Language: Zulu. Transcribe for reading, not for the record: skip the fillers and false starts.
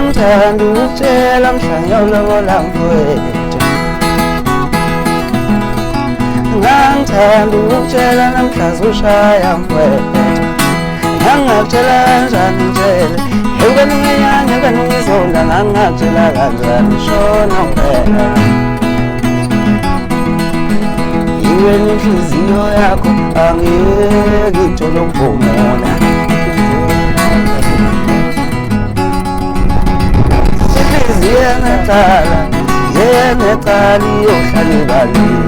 ngithanda ukutshela mhlanga ulobola mfowethu ngithanda ukutshela namhlaze ushaya mfowethu ngangakutshela kanjani ngitshele ukaningenyanya kaningizonda ngangakutshela kanjani shona mfowethu iwe nenhliziyo yakho angeke ithole ukuvumela inhliziyo enecala iyohlala ibalile